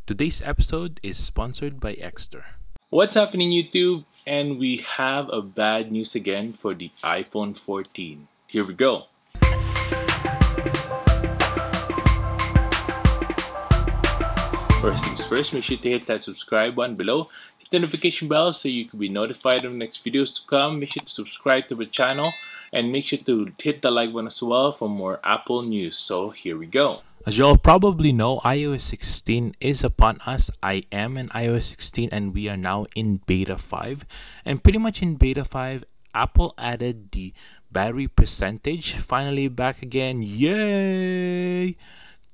Today's episode is sponsored by Exter. What's happening, YouTube? And we have a bad news again for the iPhone 14. Here we go. First things first, make sure to hit that subscribe button below. Hit the notification bell so you can be notified of the next videos to come. Make sure to subscribe to the channel and make sure to hit the like button as well for more Apple news. So here we go. As you all probably know, iOS 16 is upon us. I am in iOS 16 and we are now in beta 5. And pretty much in beta 5, Apple added the battery percentage. Finally back again. Yay!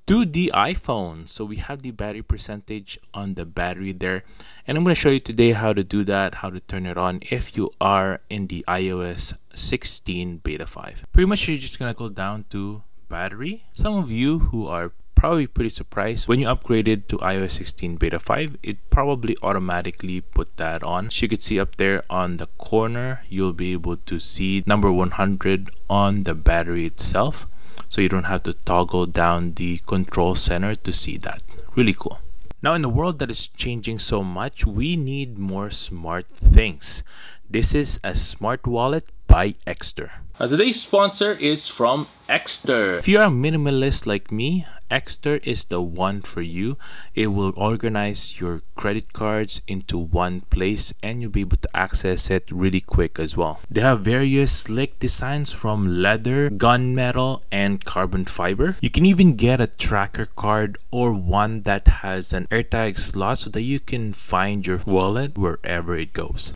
To the iPhone. So we have the battery percentage on the battery there. And I'm going to show you today how to do that, how to turn it on if you are in the iOS 16 beta 5. Pretty much you're just going to go down to battery. Some of you who are probably pretty surprised when you upgraded to iOS 16 beta 5, it probably automatically put that on. As you can see up there on the corner, you'll be able to see number 100 on the battery itself, so you don't have to toggle down the control center to see that. Really cool. Now, in a world that is changing so much, we need more smart things. This is a smart wallet by Exter. Today's sponsor is from Exter. If you are a minimalist like me, Exter is the one for you. It will organize your credit cards into one place and you'll be able to access it really quick as well. They have various slick designs from leather, gunmetal, and carbon fiber. You can even get a tracker card or one that has an AirTag slot so that you can find your wallet wherever it goes.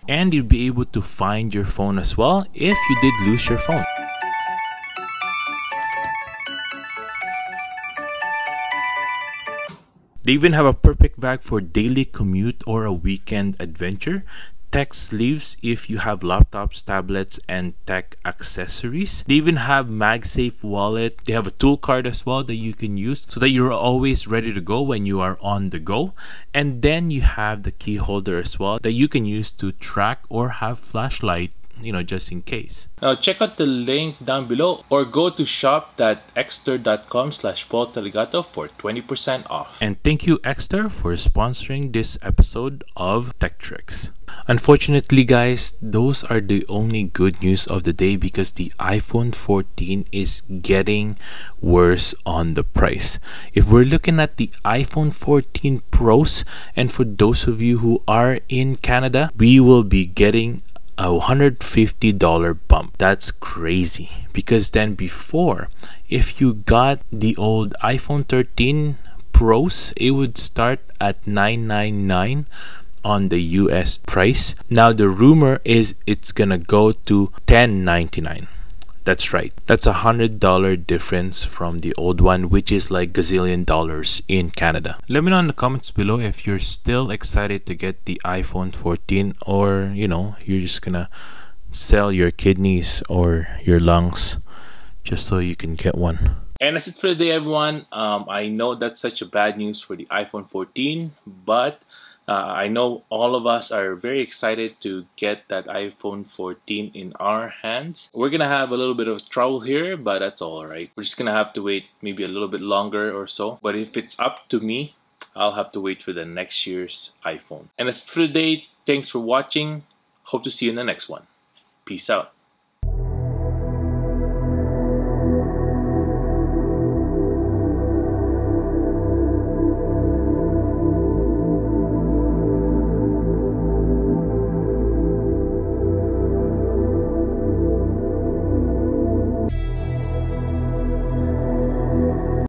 And you'll be able to find your phone as well if you did lose your phone. They even have a perfect bag for daily commute or a weekend adventure. Tech sleeves if you have laptops, tablets, and tech accessories. They even have MagSafe wallet. They have a tool card as well that you can use so that you're always ready to go when you are on the go. And then you have the key holder as well that you can use to track or have flashlight, just in case. Now check out the link down below or go to shop.exter.com/paultaligato for 20% off. And thank you, Exter, for sponsoring this episode of Tech TRX. Unfortunately, guys, those are the only good news of the day because the iPhone 14 is getting worse on the price. If we're looking at the iPhone 14 Pros, and for those of you who are in Canada, we will be getting a $150 bump. That's crazy because then before, if you got the old iPhone 13 Pros, it would start at $999 on the US price. Now the rumor is it's gonna go to $1099. That's right. That's $100 difference from the old one, which is like gazillion dollars in Canada. Let me know in the comments below if you're still excited to get the iPhone 14 or, you're just gonna sell your kidneys or your lungs just so you can get one. And that's it for today, everyone. I know that's such a bad news for the iPhone 14, but I know all of us are very excited to get that iPhone 14 in our hands. We're gonna have a little bit of trouble here, but that's all right. We're just gonna have to wait maybe a little bit longer or so. But if it's up to me, I'll have to wait for the next year's iPhone. And that's it for today. Thanks for watching. Hope to see you in the next one. Peace out.